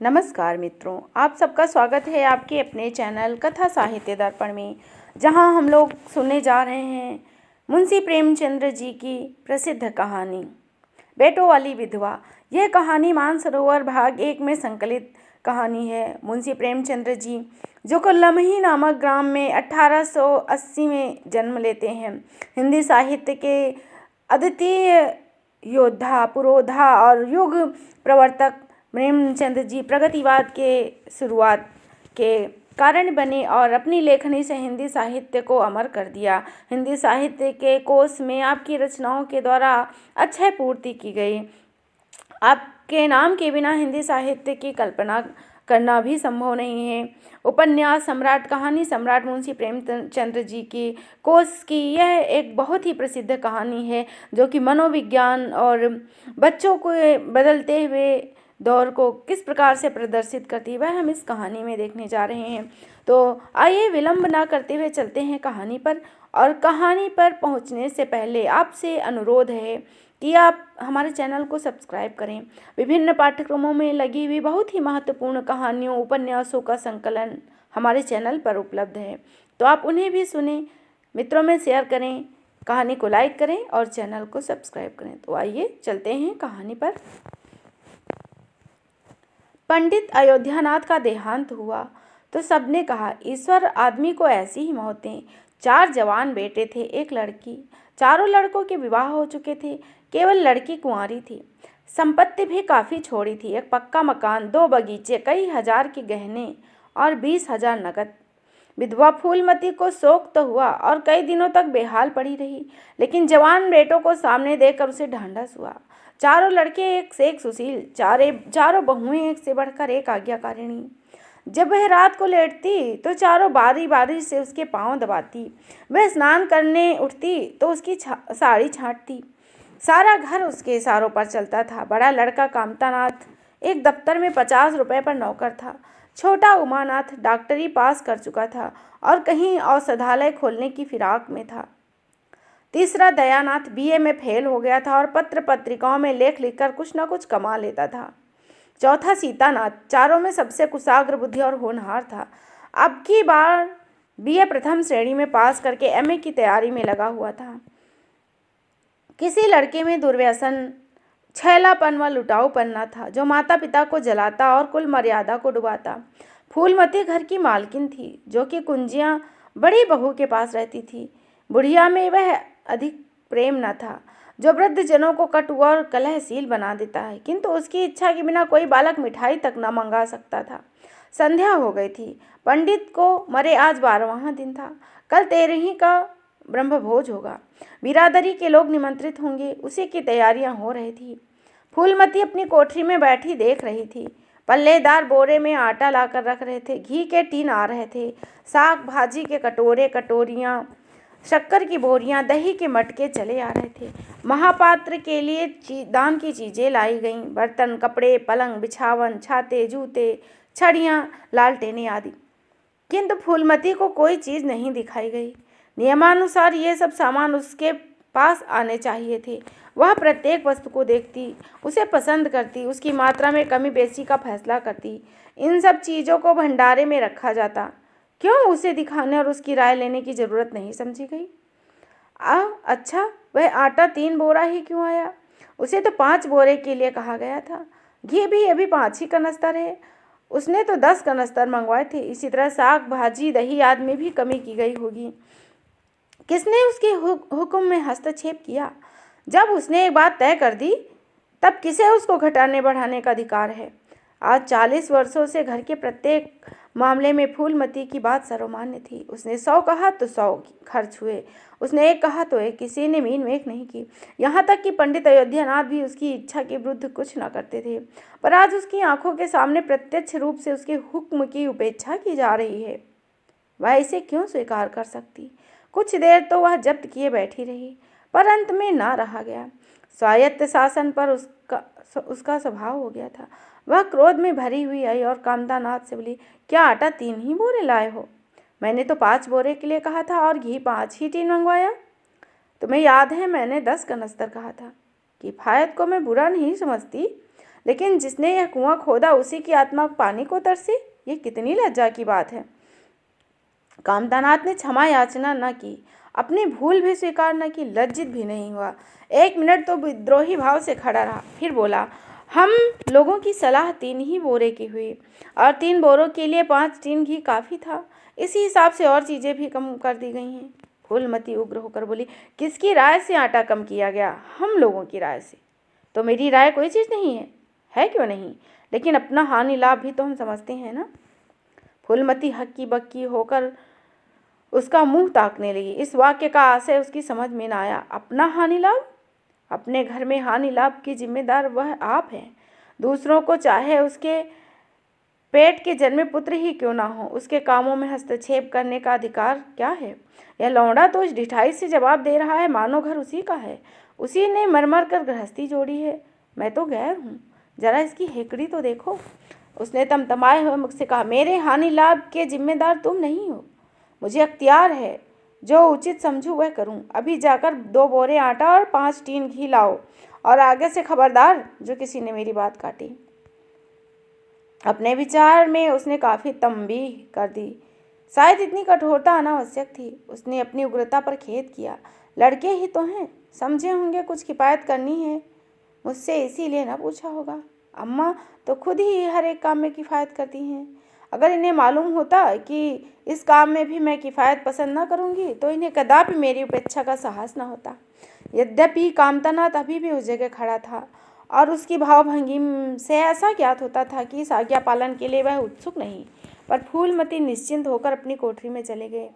नमस्कार मित्रों, आप सबका स्वागत है आपके अपने चैनल कथा साहित्य दर्पण में, जहां हम लोग सुनने जा रहे हैं मुंशी प्रेमचंद्र जी की प्रसिद्ध कहानी बेटों वाली विधवा। यह कहानी मानसरोवर भाग 1 में संकलित कहानी है। मुंशी प्रेमचंद्र जी जो को लमही नामक ग्राम में 1880 में जन्म लेते हैं, हिंदी साहित्य के अद्वितीय योद्धा, पुरोधा और युग प्रवर्तक प्रेमचंद जी प्रगतिवाद के शुरुआत के कारण बने और अपनी लेखनी से हिंदी साहित्य को अमर कर दिया। हिंदी साहित्य के कोश में आपकी रचनाओं के द्वारा अक्षय पूर्ति की गई। आपके नाम के बिना हिंदी साहित्य की कल्पना करना भी संभव नहीं है। उपन्यास सम्राट, कहानी सम्राट मुंशी प्रेमचंद्र जी की कोश की यह एक बहुत ही प्रसिद्ध कहानी है, जो कि मनोविज्ञान और बच्चों को बदलते हुए दौर को किस प्रकार से प्रदर्शित करती है, वह हम इस कहानी में देखने जा रहे हैं। तो आइए विलंब ना करते हुए चलते हैं कहानी पर। और कहानी पर पहुंचने से पहले आपसे अनुरोध है कि आप हमारे चैनल को सब्सक्राइब करें। विभिन्न पाठ्यक्रमों में लगी हुई बहुत ही महत्वपूर्ण कहानियों, उपन्यासों का संकलन हमारे चैनल पर उपलब्ध है, तो आप उन्हें भी सुनें, मित्रों में शेयर करें, कहानी को लाइक करें और चैनल को सब्सक्राइब करें। तो आइए चलते हैं कहानी पर। पंडित अयोध्यानाथ का देहांत हुआ तो सबने कहा, ईश्वर आदमी को ऐसी ही मौत दें। 4 जवान बेटे थे, 1 लड़की। चारों लड़कों के विवाह हो चुके थे, केवल लड़की कुंवारी थी। संपत्ति भी काफ़ी छोड़ी थी, 1 पक्का मकान, 2 बगीचे, कई हजार के गहने और 20,000 नकद। विधवा फूलमती को शोक तो हुआ और कई दिनों तक बेहाल पड़ी रही, लेकिन जवान बेटों को सामने देखकर उसे ढांढस हुआ। चारों लड़के एक से एक सुशील, चारों बहुएं एक से बढ़कर एक आज्ञाकारिणी। जब वह रात को लेटती तो चारों बारी बारी से उसके पांव दबाती। वह स्नान करने उठती तो उसकी साड़ी छांटती। सारा घर उसके इशारों पर चलता था। बड़ा लड़का कामतानाथ एक दफ्तर में 50 रुपए पर नौकर था। छोटा उमानाथ डॉक्टरी पास कर चुका था और कहीं औषधालय खोलने की फिराक में था। तीसरा दयानाथ बीए में फेल हो गया था और पत्र पत्रिकाओं में लेख लिखकर कुछ न कुछ कमा लेता था। चौथा सीतानाथ चारों में सबसे कुशाग्र बुद्धि और होनहार था। अब की बार बीए प्रथम श्रेणी में पास करके एमए की तैयारी में लगा हुआ था। किसी लड़के में दुर्व्यसन, छैलापन व लुटाऊपन न था, जो माता पिता को जलाता और कुल मर्यादा को डुबाता। फूलमती घर की मालकिन थी, जो कि कुंजियां बड़ी बहू के पास रहती थी। बुढ़िया में वह अधिक प्रेम न था, जो वृद्ध जनों को कटु और कलहशील बना देता है, किंतु उसकी इच्छा के बिना कोई बालक मिठाई तक न मंगा सकता था। संध्या हो गई थी। पंडित को मरे आज 12वां दिन था। कल 13वीं का ब्रह्मभोज होगा। बिरादरी के लोग निमंत्रित होंगे, उसी की तैयारियां हो रही थी। फूलमती अपनी कोठरी में बैठी देख रही थी। पल्लेदार बोरे में आटा लाकर रख रहे थे, घी के टीन आ रहे थे, साग भाजी के कटोरे कटोरियाँ, शक्कर की बोरियां, दही के मटके चले आ रहे थे। महापात्र के लिए दान की चीजें लाई गईं, बर्तन, कपड़े, पलंग, बिछावन, छाते, जूते, छड़ियाँ, लालटेनें आदि। किंतु फूलमती को कोई चीज़ नहीं दिखाई गई। नियमानुसार ये सब सामान उसके पास आने चाहिए थे। वह प्रत्येक वस्तु को देखती, उसे पसंद करती, उसकी मात्रा में कमी बेसी का फैसला करती। इन सब चीज़ों को भंडारे में रखा जाता। क्यों उसे दिखाने और उसकी राय लेने की ज़रूरत नहीं समझी गई। अच्छा, वह आटा 3 बोरा ही क्यों आया? उसे तो 5 बोरे के लिए कहा गया था। घी भी अभी 5 ही कनस्तर है, उसने तो 10 कनस्तर मंगवाए थे। इसी तरह साग भाजी दही आदि में भी कमी की गई होगी। किसने उसके हुक्म में हस्तक्षेप किया? जब उसने एक बात तय कर दी, तब किसे उसको घटाने बढ़ाने का अधिकार है? आज 40 वर्षों से घर के प्रत्येक मामले में फूलमती की बात सर्वमान्य थी। उसने 100 कहा तो 100 खर्च हुए, उसने 1 कहा तो 1, किसी ने मीन मेक नहीं की। यहाँ तक कि पंडित अयोध्यानाथ भी उसकी इच्छा के विरुद्ध कुछ न करते थे। पर आज उसकी आंखों के सामने प्रत्यक्ष रूप से उसके हुक्म की उपेक्षा की जा रही है। वह इसे क्यों स्वीकार कर सकती? कुछ देर तो वह जब्त किए बैठी रही, पर अंत में ना रहा गया। स्वायत्त शासन पर उसका स्वभाव हो गया था। वह क्रोध में भरी हुई आई और कामतानाथ से बोली, क्या आटा 3 ही बोरे लाए हो? मैंने तो 5 बोरे के लिए कहा था और घी 5 ही टीन मंगवाया। तुम्हें याद है मैंने 10 कनस्तर कहा था। किफायत को मैं बुरा नहीं समझती, लेकिन जिसने यह कुआं खोदा उसी की आत्मा पानी को तरसी। ये कितनी लज्जा की बात है। कामतानाथ ने क्षमा याचना न की, अपनी भूल भी स्वीकार न की, लज्जित भी नहीं हुआ। 1 मिनट तो विद्रोही भाव से खड़ा रहा, फिर बोला, हम लोगों की सलाह 3 ही बोरे की हुई और 3 बोरों के लिए 5 टीन घी काफ़ी था। इसी हिसाब से और चीज़ें भी कम कर दी गई हैं। फूलमती उग्र होकर बोली, किसकी राय से आटा कम किया गया? हम लोगों की राय से। तो मेरी राय कोई चीज़ नहीं है क्यों नहीं? लेकिन अपना हानि लाभ भी तो हम समझते हैं ना। फूलमती हक्की बक्की होकर उसका मुंह ताकने लगी। इस वाक्य का आशय उसकी समझ में न आया। अपना हानि लाभ? अपने घर में हानि लाभ की जिम्मेदार वह आप हैं। दूसरों को चाहे उसके पेट के जन्मे पुत्र ही क्यों ना हो, उसके कामों में हस्तक्षेप करने का अधिकार क्या है? यह लौंडा तो इस ढिठाई से जवाब दे रहा है मानो घर उसी का है, उसी ने मरमर कर गृहस्थी जोड़ी है। मैं तो गैर हूँ, जरा इसकी हेकड़ी तो देखो। उसने तमतमाए हुए मुख से कहा, मेरे हानि लाभ के जिम्मेदार तुम नहीं हो। मुझे अख्तियार है, जो उचित समझूं वह करूं। अभी जाकर 2 बोरे आटा और 5 टीन घी लाओ, और आगे से खबरदार जो किसी ने मेरी बात काटी। अपने विचार में उसने काफ़ी तंबीह कर दी। शायद इतनी कठोरता अनावश्यक थी। उसने अपनी उग्रता पर खेद किया। लड़के ही तो हैं, समझे होंगे कुछ किफ़ायत करनी है मुझसे, इसीलिए ना पूछा होगा। अम्मा तो खुद ही हर एक काम में किफ़ायत करती हैं। अगर इन्हें मालूम होता कि इस काम में भी मैं किफ़ायत पसंद न करूंगी तो इन्हें कदापि मेरी उपेक्षा का साहस न होता। यद्यपि कामतानाथ अभी भी उस जगह खड़ा था और उसकी भावभंगी से ऐसा ज्ञात होता था कि इस आज्ञा पालन के लिए वह उत्सुक नहीं, पर फूलमती निश्चिंत होकर अपनी कोठरी में चले गए।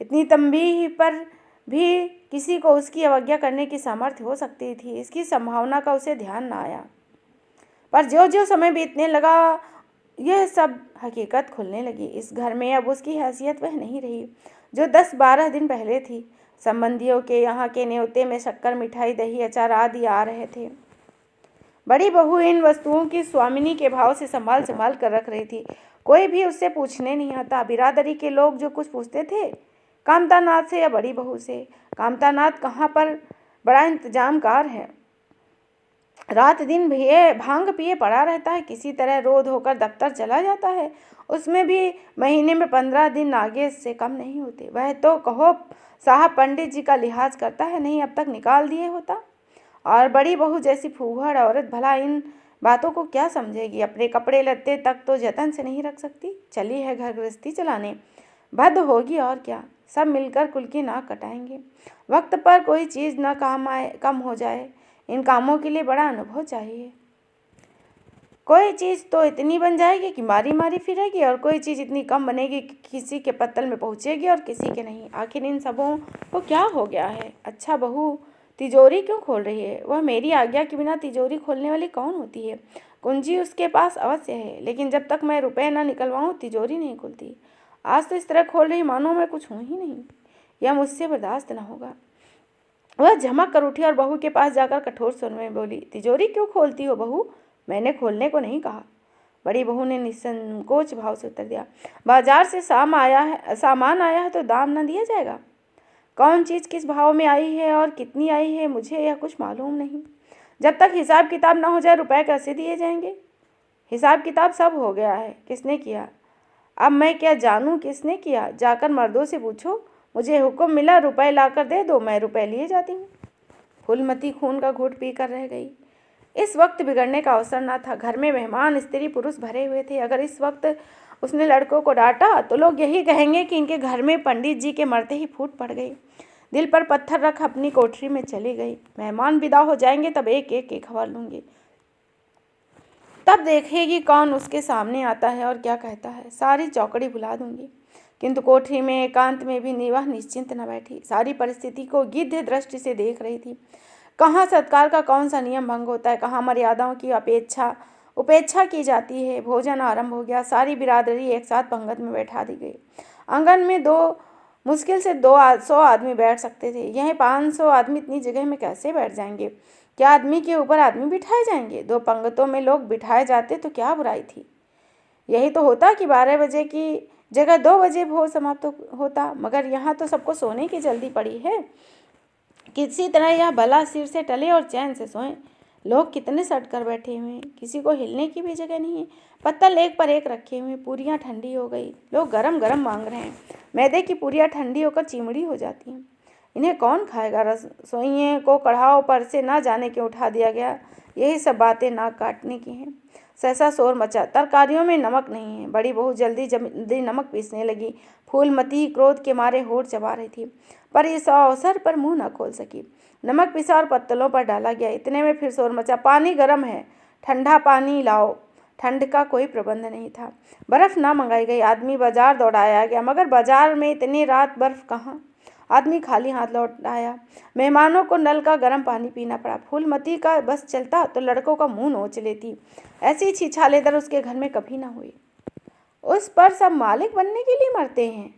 इतनी तंबीह पर भी किसी को उसकी अवज्ञा करने की सामर्थ्य हो सकती थी, इसकी संभावना का उसे ध्यान न आया। पर ज्यों ज्यों समय बीतने लगा, यह सब हकीकत खुलने लगी। इस घर में अब उसकी हैसियत वह नहीं रही जो 10-12 दिन पहले थी। संबंधियों के यहाँ के न्योते में शक्कर, मिठाई, दही, अचार आदि आ रहे थे। बड़ी बहू इन वस्तुओं की स्वामिनी के भाव से संभाल संभाल कर रख रही थी। कोई भी उससे पूछने नहीं आता। बिरादरी के लोग जो कुछ पूछते थे, कामतानाथ से या बड़ी बहू से। कामतानाथ कहाँ पर बड़ा इंतजामकार है, रात दिन भांग पिए पड़ा रहता है, किसी तरह रोध होकर दफ्तर चला जाता है। उसमें भी महीने में 15 दिन आगे से कम नहीं होते। वह तो कहो साहब पंडित जी का लिहाज करता है, नहीं अब तक निकाल दिए होता। और बड़ी बहू जैसी फूहड़ औरत भला इन बातों को क्या समझेगी? अपने कपड़े लत्ते तक तो जतन से नहीं रख सकती, चली है घर गृहस्थी चलाने। भद्द होगी और क्या, सब मिलकर कुल की नाक कटाएंगे। वक्त पर कोई चीज़ न काम आए, कम हो जाए। इन कामों के लिए बड़ा अनुभव चाहिए। कोई चीज़ तो इतनी बन जाएगी कि मारी मारी फिरेगी, और कोई चीज़ इतनी कम बनेगी कि किसी के पत्तल में पहुँचेगी और किसी के नहीं। आखिर इन सबों को क्या हो गया है? अच्छा बहू तिजोरी क्यों खोल रही है? वह मेरी आज्ञा के बिना तिजोरी खोलने वाली कौन होती है? कुंजी उसके पास अवश्य है, लेकिन जब तक मैं रुपए न निकलवाऊँ तिजोरी नहीं खुलती। आज तो इस तरह खोल रही मानो मैं कुछ हूँ ही नहीं। यह मुझसे बर्दाश्त न होगा। वह झमक कर उठी और बहू के पास जाकर कठोर स्वर में बोली, तिजोरी क्यों खोलती हो बहू? मैंने खोलने को नहीं कहा। बड़ी बहू ने निसंकोच भाव से उत्तर दिया, बाजार से सामान आया है तो दाम न दिया जाएगा? कौन चीज़ किस भाव में आई है और कितनी आई है मुझे यह कुछ मालूम नहीं। जब तक हिसाब किताब न हो जाए रुपए कैसे दिए जाएंगे? हिसाब किताब सब हो गया है। किसने किया? अब मैं क्या जानूं किसने किया? जाकर मर्दों से पूछो। मुझे हुक्म मिला रुपए लाकर दे दो, मैं रुपए लिए जाती हूँ। फूलमती खून का घूंट पीकर रह गई। इस वक्त बिगड़ने का अवसर न था। घर में मेहमान स्त्री पुरुष भरे हुए थे। अगर इस वक्त उसने लड़कों को डांटा तो लोग यही कहेंगे कि इनके घर में पंडित जी के मरते ही फूट पड़ गई। दिल पर पत्थर रख अपनी कोठरी में चली गई। मेहमान विदा हो जाएंगे तब एक एक की खबर लूँगी, तब देखेगी कौन उसके सामने आता है और क्या कहता है। सारी चौकड़ी भुला दूंगी। किंतु कोठरी में एकांत में भी वह निश्चिंत न बैठी। सारी परिस्थिति को गिद्ध दृष्टि से देख रही थी। कहाँ सत्कार का कौन सा नियम भंग होता है, कहाँ मर्यादाओं की उपेक्षा की जाती है। भोजन आरंभ हो गया। सारी बिरादरी एक साथ पंगत में बैठा दी गई। आंगन में मुश्किल से 200 आदमी बैठ सकते थे। यहीं 500 आदमी इतनी जगह में कैसे बैठ जाएंगे? क्या आदमी के ऊपर आदमी बिठाए जाएंगे? 2 पंगतों में लोग बिठाए जाते तो क्या बुराई थी? यही तो होता कि 12 बजे की जगह 2 बजे भोज समाप्त होता। मगर यहाँ तो सबको सोने की जल्दी पड़ी है। किसी तरह यह भला सिर से टले और चैन से सोएं। लोग कितने सट कर बैठे हुए हैं, किसी को हिलने की भी जगह नहीं है। पत्तल एक पर एक रखे हुए, पूरियां ठंडी हो गई, लोग गरम गरम मांग रहे हैं। मैदे की पूरियां ठंडी होकर चिमड़ी हो जाती हैं। इन्हें कौन खाएगा? रसोइये को कढ़ाव पर से ना जाने क्यों उठा दिया गया। यही सब बातें नाक काटने की हैं। सहसा शोर मचा, तरकारियों में नमक नहीं है। बड़ी बहू जल्दी जल्दी नमक पीसने लगी। फूलमती क्रोध के मारे होठ चबा रही थी, पर इस अवसर पर मुंह न खोल सकी। नमक पिसा और पत्तलों पर डाला गया। इतने में फिर शोर मचा, पानी गर्म है, ठंडा पानी लाओ। ठंड का कोई प्रबंध नहीं था। बर्फ ना मंगाई गई। आदमी बाजार दौड़ाया गया, मगर बाजार में इतनी रात बर्फ कहाँ। आदमी खाली हाथ लौट आया। मेहमानों को नल का गर्म पानी पीना पड़ा। फूलमती का बस चलता तो लड़कों का मुंह नोच लेती। ऐसी छिछालेदर उसके घर में कभी ना हुई। उस पर सब मालिक बनने के लिए मरते हैं।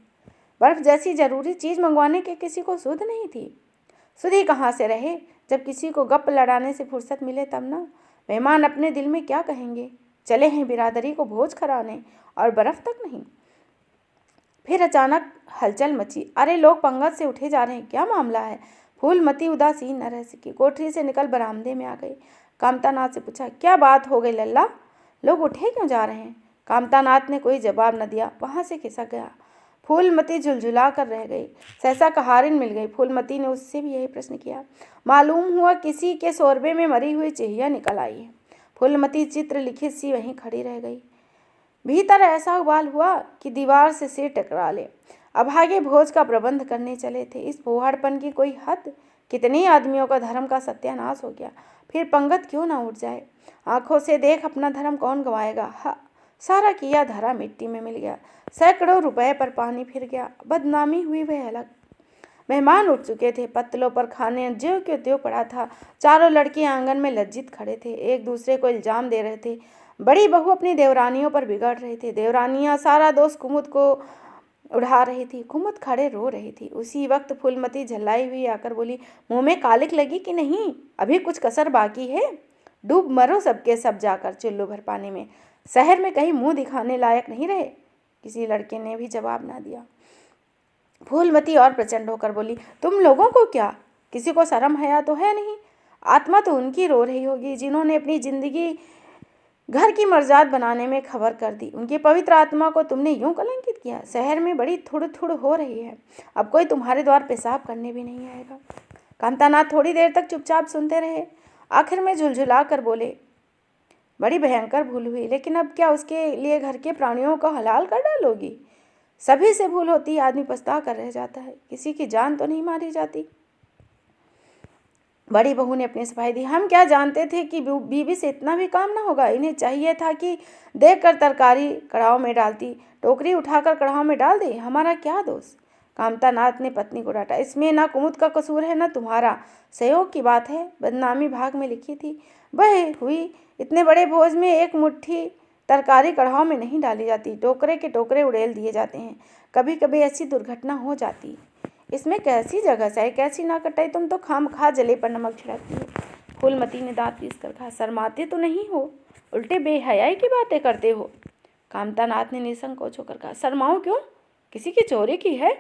बर्फ जैसी जरूरी चीज मंगवाने के किसी को सुध नहीं थी। सुधी कहाँ से रहे? जब किसी को गप लड़ाने से फुर्सत मिले तब ना। मेहमान अपने दिल में क्या कहेंगे? चले हैं बिरादरी को भोज कराने, और बर्फ तक नहीं। फिर अचानक हलचल मची। अरे, लोग पंगत से उठे जा रहे हैं, क्या मामला है? फूलमती उदासीन न रह सकी। कोठरी से निकल बरामदे में आ गई। कामतानाथ से पूछा, क्या बात हो गई लल्ला? लोग उठे क्यों जा रहे हैं? कामतानाथ ने कोई जवाब न दिया, वहां से खिसक गया। फूलमती झुलझुला कर रह गई। सहसा कहारिन मिल गई। फूलमती ने उससे भी यही प्रश्न किया। मालूम हुआ किसी के शोरबे में मरी हुई चिड़िया निकल आई है। फूलमती चित्र लिखित सी वहीं खड़ी रह गई। भीतर ऐसा उबाल हुआ कि दीवार से सिर टकरा ले। अभागे भोज का प्रबंध करने चले थे, इस फोहाड़पन की कोई हद। कितने आदमियों का धर्म का सत्यानाश हो गया। फिर पंगत क्यों ना उठ जाए। आंखों से देख अपना धर्म कौन गवाएगा। सारा किया धरा मिट्टी में मिल गया। सैकड़ों रुपए पर पानी फिर गया। बदनामी हुई वह अलग। मेहमान उठ चुके थे। पत्तलों पर खाने ज्यों के त्यों पड़ा था। चारों लड़के आंगन में लज्जित खड़े थे, एक दूसरे को इल्जाम दे रहे थे। बड़ी बहू अपनी देवरानियों पर बिगड़ रही थी। देवरानियां सारा दोष कुमुद को उड़ा रही थी। कुमुद खड़े रो रही थी। उसी वक्त फूलमती झल्लाई हुई आकर बोली, मुंह में कालिक लगी कि नहीं? अभी कुछ कसर बाकी है? डूब मरो सबके सब जाकर चुल्लू भर पानी में। शहर में कहीं मुंह दिखाने लायक नहीं रहे। किसी लड़के ने भी जवाब ना दिया। फूलमती और प्रचंड होकर बोली, तुम लोगों को क्या, किसी को शर्म हया तो है नहीं? आत्मा तो उनकी रो रही होगी जिन्होंने अपनी जिंदगी घर की मर्जाद बनाने में खबर कर दी। उनकी पवित्र आत्मा को तुमने यूं कलंकित किया। शहर में बड़ी थुड़ थुड़ हो रही है, अब कोई तुम्हारे द्वार पेशाब करने भी नहीं आएगा। कामतानाथ थोड़ी देर तक चुपचाप सुनते रहे। आखिर में झुलझुला कर बोले, बड़ी भयंकर भूल हुई, लेकिन अब क्या उसके लिए घर के प्राणियों को हलाल कर डालोगी? सभी से भूल होती, आदमी पछता कर रह जाता है, किसी की जान तो नहीं मारी जाती। बड़ी बहू ने अपनी सफाई दी। हम क्या जानते थे कि बीवी से इतना भी काम ना होगा। इन्हें चाहिए था कि देखकर तरकारी कढ़ाव में डालती, टोकरी उठाकर कढ़ाव में डाल दे। हमारा क्या दोष? कामतानाथ ने पत्नी को डांटा। इसमें ना कुमुद का कसूर है ना तुम्हारा, सहयोग की बात है। बदनामी भाग में लिखी थी, वह हुई। इतने बड़े भोज में एक मुट्ठी तरकारी कढ़ाव में नहीं डाली जाती, टोकरे के टोकरे उड़ेल दिए जाते हैं। कभी कभी ऐसी दुर्घटना हो जाती। इसमें कैसी जगह चाहे, कैसी ना कटाई, तुम तो खामखा जले पर नमक छिड़कती हो। फूलमती ने दांत पीस कर कहा, शर्माते तो नहीं हो, उल्टे बेहयाई की बातें करते हो। कामतानाथ ने निसंकोच होकर कहा, शर्माऊं क्यों? किसी की चोरी की है?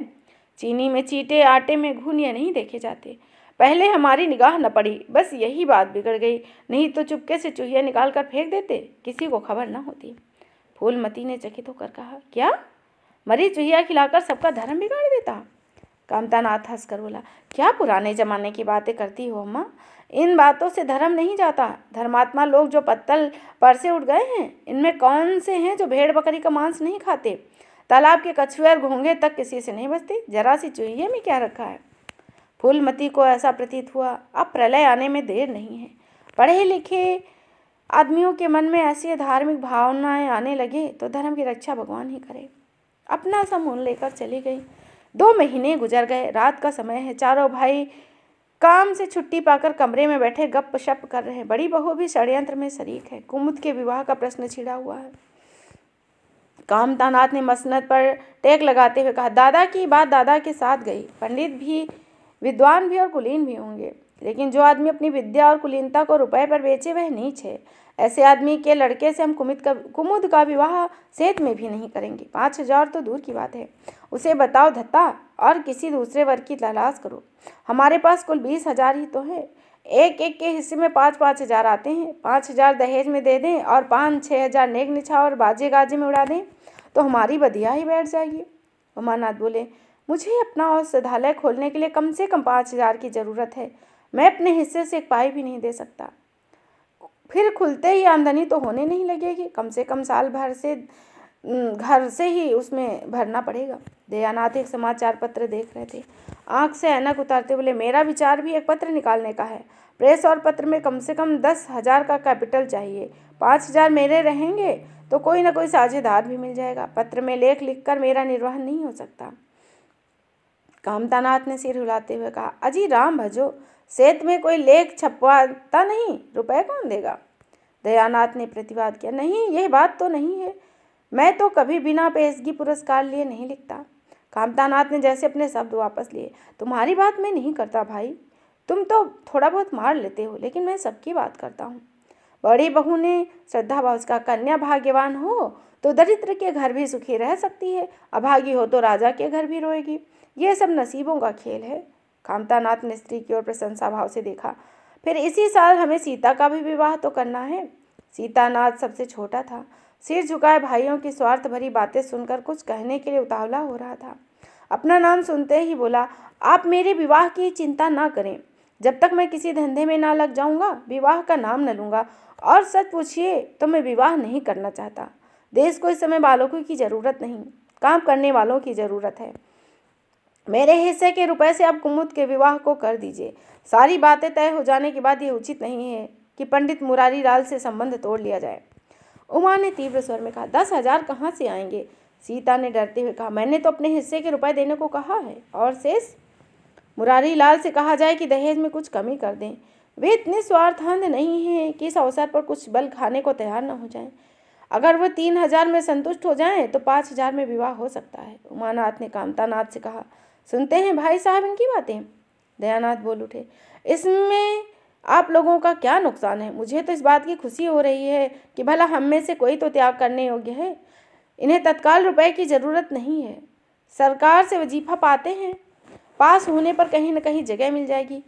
चीनी में चीटे, आटे में घुन ये नहीं देखे जाते। पहले हमारी निगाह न पड़ी, बस यही बात बिगड़ गई, नहीं तो चुपके से चूहिया निकाल कर फेंक देते, किसी को खबर न होती। फूलमती ने चकित होकर कहा, क्या? मरी चूहिया खिलाकर सबका धर्म बिगाड़ देता? कामतानाथ हंसकर बोला, क्या पुराने जमाने की बातें करती हो अम्मा? इन बातों से धर्म नहीं जाता। धर्मात्मा लोग जो पत्तल पर से उठ गए हैं, इनमें कौन से हैं जो भेड़ बकरी का मांस नहीं खाते? तालाब के कछुए और घोंगे तक किसी से नहीं बचते, जरा सी चूहिया में क्या रखा है? फूलमती को ऐसा प्रतीत हुआ, अब प्रलय आने में देर नहीं है। पढ़े लिखे आदमियों के मन में ऐसी धार्मिक भावनाएं आने लगे तो धर्म की रक्षा भगवान ही करे। अपना सा मुँह लेकर चली गई। 2 महीने गुजर गए। रात का समय है। चारों भाई काम से छुट्टी पाकर कमरे में बैठे गप शप कर रहे हैं। बड़ी बहू भी षड्यंत्र में शरीक है। कुमुद के विवाह का प्रश्न छिड़ा हुआ है। कामतानाथ ने मसनद पर टेक लगाते हुए कहा, दादा की बात दादा के साथ गई। पंडित भी, विद्वान भी और कुलीन भी होंगे, लेकिन जो आदमी अपनी विद्या और कुलीनता को रुपए पर बेचे वह नीच है। ऐसे आदमी के लड़के से हम कुमुद का विवाह सेत में भी नहीं करेंगे। 5,000 तो दूर की बात है। उसे बताओ धत्ता और किसी दूसरे वर्ग की तलाश करो। हमारे पास कुल 20,000 ही तो है। एक एक के हिस्से में 5-5 हज़ार आते हैं। 5 हज़ार दहेज में दे दें और 5-6 हज़ार नेक निछावर बाजे गाजे में उड़ा दें तो हमारी बधिया ही बैठ जाएगी। उमानाथ बोले, मुझे अपना औषधालय खोलने के लिए कम से कम 5 हज़ार की ज़रूरत है। मैं अपने हिस्से से एक पाई भी नहीं दे सकता। फिर खुलते ही आमदनी तो होने नहीं लगेगी, कम से कम साल भर से घर से ही उसमें भरना पड़ेगा। दयानाथ एक समाचार पत्र देख रहे थे। आंख से ऐनक उतारते बोले, मेरा विचार भी एक पत्र निकालने का है। प्रेस और पत्र में कम से कम 10 हज़ार का कैपिटल चाहिए। 5 हज़ार मेरे रहेंगे तो कोई ना कोई साझेदार भी मिल जाएगा। पत्र में लेख लिखकर मेरा निर्वहन नहीं हो सकता। कामतानाथ ने सिर हिलाते हुए कहा, अजी राम भजो, सेत में कोई लेख छपवाता नहीं, रुपए कौन देगा? दयानाथ ने प्रतिवाद किया, नहीं, यह बात तो नहीं है। मैं तो कभी बिना पेशगी पुरस्कार लिए नहीं लिखता। कामतानाथ ने जैसे अपने शब्द वापस लिए, तुम्हारी बात मैं नहीं करता भाई, तुम तो थोड़ा बहुत मार लेते हो, लेकिन मैं सबकी बात करता हूँ। बड़ी बहू ने श्रद्धा भाव से कहा, कन्या भाग्यवान हो तो दरिद्र के घर भी सुखी रह सकती है, अभागी हो तो राजा के घर भी रोएगी। ये सब नसीबों का खेल है। कामतानाथ ने स्त्री की ओर प्रशंसा भाव से देखा। फिर इसी साल हमें सीता का भी विवाह तो करना है। सीतानाथ सबसे छोटा था। सिर झुकाए भाइयों की स्वार्थ भरी बातें सुनकर कुछ कहने के लिए उतावला हो रहा था। अपना नाम सुनते ही बोला, आप मेरे विवाह की चिंता ना करें। जब तक मैं किसी धंधे में ना लग जाऊंगा विवाह का नाम न लूँगा। और सच पूछिए तो मैं विवाह नहीं करना चाहता। देश को इस समय बालकों की ज़रूरत नहीं, काम करने वालों की ज़रूरत है। मेरे हिस्से के रुपए से आप कुमुद के विवाह को कर दीजिए। सारी बातें तय हो जाने के बाद ये उचित नहीं है कि पंडित मुरारी लाल से संबंध तोड़ लिया जाए। उमा ने तीव्र स्वर में कहा, 10 हज़ार कहाँ से आएंगे? सीता ने डरते हुए कहा, मैंने तो अपने हिस्से के रुपए देने को कहा है, और शेष मुरारी लाल से कहा जाए कि दहेज में कुछ कमी कर दें। वे इतने स्वार्थांध नहीं हैं कि इस अवसर पर कुछ बल खाने को तैयार न हो जाएं। अगर वह 3 हज़ार में संतुष्ट हो जाएं तो 5 हज़ार में विवाह हो सकता है। उमानाथ ने कामतानाथ से कहा, सुनते हैं भाई साहब इनकी बातें? दयानाथ बोल उठे, इसमें आप लोगों का क्या नुकसान है? मुझे तो इस बात की खुशी हो रही है कि भला हम में से कोई तो त्याग करने योग्य है। इन्हें तत्काल रुपए की ज़रूरत नहीं है, सरकार से वजीफा पाते हैं, पास होने पर कहीं न कहीं जगह मिल जाएगी।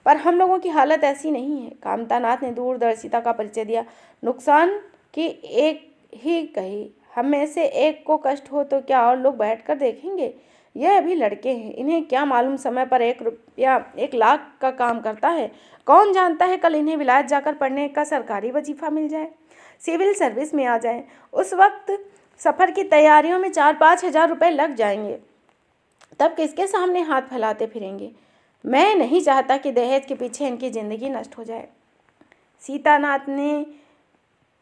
पर हम लोगों की हालत ऐसी नहीं है। कामतानाथ ने दूरदर्शिता का परिचय दिया। नुकसान की एक ही कही, हम में से एक को कष्ट हो तो क्या और लोग बैठकर देखेंगे? यह अभी लड़के हैं, इन्हें क्या मालूम समय पर 1 रुपया 1 लाख का काम करता है। कौन जानता है कल इन्हें विलायत जाकर पढ़ने का सरकारी वजीफा मिल जाए, सिविल सर्विस में आ जाए। उस वक्त सफ़र की तैयारियों में 4-5 हज़ार रुपये लग जाएंगे। तब किसके सामने हाथ फैलाते फिरेंगे? मैं नहीं चाहता कि दहेज के पीछे इनकी ज़िंदगी नष्ट हो जाए। सीतानाथ ने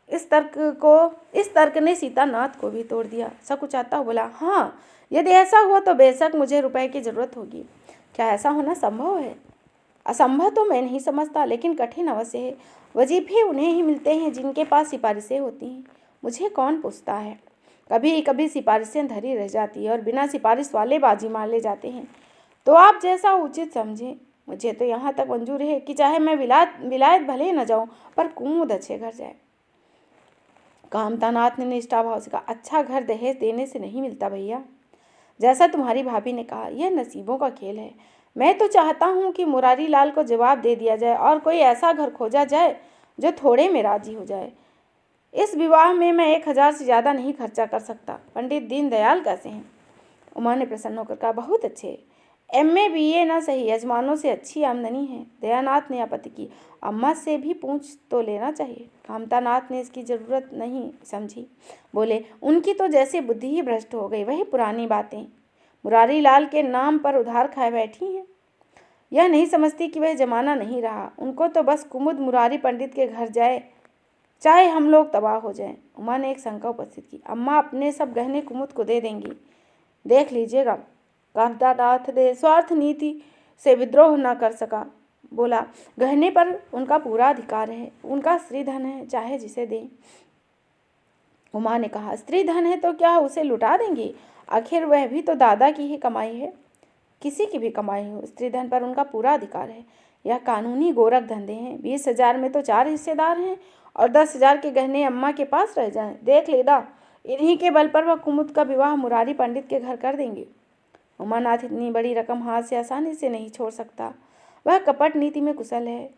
इस तर्क ने सीतानाथ को भी तोड़ दिया। सकुचाता बोला, हाँ, यदि ऐसा हुआ तो बेशक मुझे रुपए की ज़रूरत होगी। क्या ऐसा होना संभव है? असंभव तो मैं नहीं समझता, लेकिन कठिन अवश्य है। वजीफे उन्हें ही मिलते हैं जिनके पास सिफारिशें होती हैं। मुझे कौन पूछता है? कभी कभी सिफारिशें धरी रह जाती है और बिना सिफारिश वाले बाजी मार ले जाते हैं। तो आप जैसा उचित समझें। मुझे तो यहाँ तक मंजूर है कि चाहे मैं विलायत भले न जाऊँ, पर कुमुद अच्छे घर जाए। कामतानाथ ने निष्ठा भाव से कहा, अच्छा घर दहेज देने से नहीं मिलता भैया। जैसा तुम्हारी भाभी ने कहा, यह नसीबों का खेल है। मैं तो चाहता हूँ कि मुरारी लाल को जवाब दे दिया जाए और कोई ऐसा घर खोजा जाए जो थोड़े में राजी हो जाए। इस विवाह में मैं 1 हज़ार से ज़्यादा नहीं खर्चा कर सकता। पंडित दीनदयाल कैसे हैं? उमा ने प्रसन्न होकर कहा, बहुत अच्छे, MA BA ना सही, यजमानों से अच्छी आमदनी है। दयानाथ ने आपत्ति की, अम्मा से भी पूछ तो लेना चाहिए। कामतानाथ ने इसकी ज़रूरत नहीं समझी। बोले, उनकी तो जैसे बुद्धि ही भ्रष्ट हो गई, वही पुरानी बातें मुरारी लाल के नाम पर उधार खाए बैठी हैं। यह नहीं समझती कि वह जमाना नहीं रहा। उनको तो बस कुमुद मुरारी पंडित के घर जाए, चाहे हम लोग तबाह हो जाएं। उमा ने एक शंका उपस्थित की, अम्मा अपने सब गहने कुमुद को दे देंगी, देख लीजिएगा। कामतानाथ ने स्वार्थ नीति से विद्रोह न कर सका। बोला, गहने पर उनका पूरा अधिकार है, उनका स्त्री धन है, चाहे जिसे दें। उमा ने कहा, स्त्री धन है तो क्या उसे लुटा देंगी? आखिर वह भी तो दादा की ही कमाई है, किसी की भी कमाई हो, स्त्री धन पर उनका पूरा अधिकार है। यह कानूनी गोरख धंधे हैं। 20 हज़ार में तो 4 हिस्सेदार हैं और 10 हज़ार के गहने अम्मा के पास रह जाएं। देख लेना, इन्हीं के बल पर वह कुमुद का विवाह मुरारी पंडित के घर कर देंगे। उमानाथ इतनी बड़ी रकम हाथ से आसानी से नहीं छोड़ सकता। वह कपट नीति में कुशल है।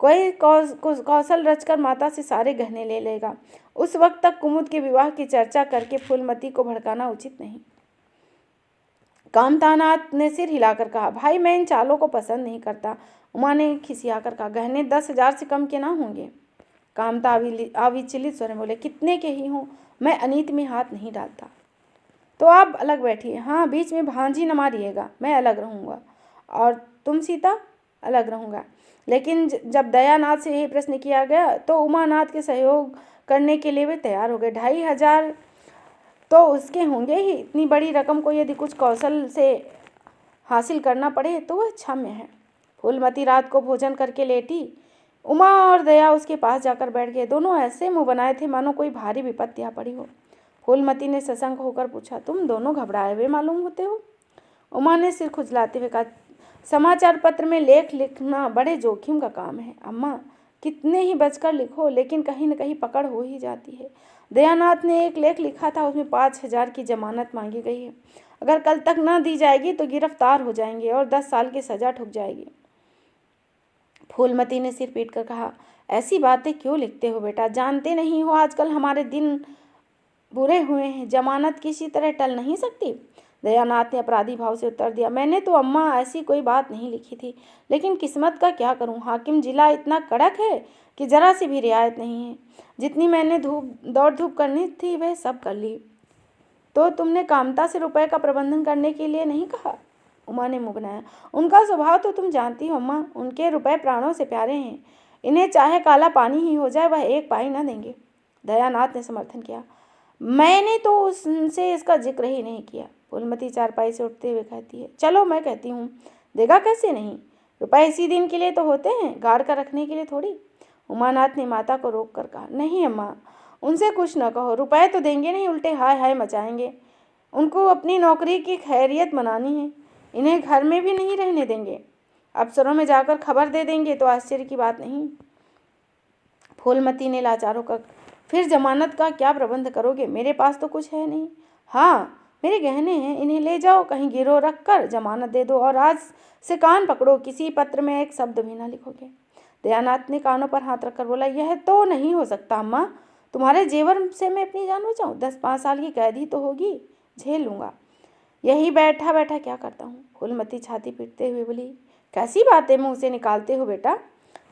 कोई कौशल रचकर माता से सारे गहने ले लेगा। उस वक्त तक कुमुद के विवाह की चर्चा करके फूलमती को भड़काना उचित नहीं। कामतानाथ ने सिर हिलाकर कहा, भाई मैं इन चालों को पसंद नहीं करता। उमा ने खिसियाकर कहा, गहने 10,000 से कम के ना होंगे। कामता अविचलित स्वर में बोले, कितने के ही हों, मैं अनीत में हाथ नहीं डालता। तो आप अलग बैठिए। हाँ, बीच में भांजी न मारिएगा। मैं अलग रहूँगा और तुम सीता? अलग रहूँगा। लेकिन जब दयानाथ से यही प्रश्न किया गया तो उमानाथ के सहयोग करने के लिए वे तैयार हो गए। 2,500 तो उसके होंगे ही। इतनी बड़ी रकम को यदि कुछ कौशल से हासिल करना पड़े तो वह क्षम्य है। फूलमती रात को भोजन करके लेटी। उमा और दया उसके पास जाकर बैठ गए। दोनों ऐसे मुंह बनाए थे मानो कोई भारी विपत्ति आ पड़ी हो। फूलमती ने सशंक होकर पूछा, तुम दोनों घबराए हुए मालूम होते हो? उमा ने सिर खुजलाते हुए कहा, समाचार पत्र में लेख लिखना बड़े जोखिम का काम है अम्मा। कितने ही बचकर लिखो लेकिन कहीं न कहीं पकड़ हो ही जाती है। दयानाथ ने एक लेख लिखा था, उसमें 5,000 की जमानत मांगी गई है। अगर कल तक न दी जाएगी तो गिरफ्तार हो जाएंगे और 10 साल की सजा ठुक जाएगी। फूलमती ने सिर पीट कर कहा, ऐसी बातें क्यों लिखते हो बेटा? जानते नहीं हो आजकल हमारे दिन बुरे हुए हैं। जमानत किसी तरह टल नहीं सकती। दयानाथ ने अपराधी भाव से उत्तर दिया, मैंने तो अम्मा ऐसी कोई बात नहीं लिखी थी, लेकिन किस्मत का क्या करूं। हाकिम जिला इतना कड़क है कि जरा सी भी रियायत नहीं है। जितनी मैंने दौड़ धूप करनी थी वह सब कर ली। तो तुमने कामता से रुपए का प्रबंधन करने के लिए नहीं कहा? उमा ने मुंह बनाया। उनका स्वभाव तो तुम जानती हो अम्मा, उनके रुपए प्राणों से प्यारे हैं। इन्हें चाहे काला पानी ही हो जाए वह एक पाई न देंगे। दयानाथ ने समर्थन किया, मैंने तो उनसे इसका जिक्र ही नहीं किया। फूलमती चारपाई से उठते हुए कहती है, चलो मैं कहती हूँ। देगा कैसे नहीं? रुपए इसी दिन के लिए तो होते हैं, गाड़ कर रखने के लिए थोड़ी। उमानाथ ने माता को रोक कर कहा, नहीं अम्मा, उनसे कुछ न कहो। रुपए तो देंगे नहीं, उल्टे हाय हाय मचाएंगे। उनको अपनी नौकरी की खैरियत मनानी है। इन्हें घर में भी नहीं रहने देंगे। अफसरों में जाकर खबर दे देंगे तो आश्चर्य की बात नहीं। फूलमती ने लाचार होकर, फिर जमानत का क्या प्रबंध करोगे? मेरे पास तो कुछ है नहीं। हाँ, मेरे गहने हैं, इन्हें ले जाओ, कहीं गिरो रख कर जमानत दे दो और आज से कान पकड़ो, किसी पत्र में एक शब्द भी ना लिखोगे। दयानाथ ने कानों पर हाथ रखकर बोला, यह तो नहीं हो सकता अम्मा। तुम्हारे जेवर से मैं अपनी जान बचाऊं? 10-5 साल की कैद ही तो होगी, झेल लूँगा। यही बैठा बैठा क्या करता हूँ। फूलमती छाती पीटते हुए बोली, कैसी बातें मुँह से निकालते हो बेटा?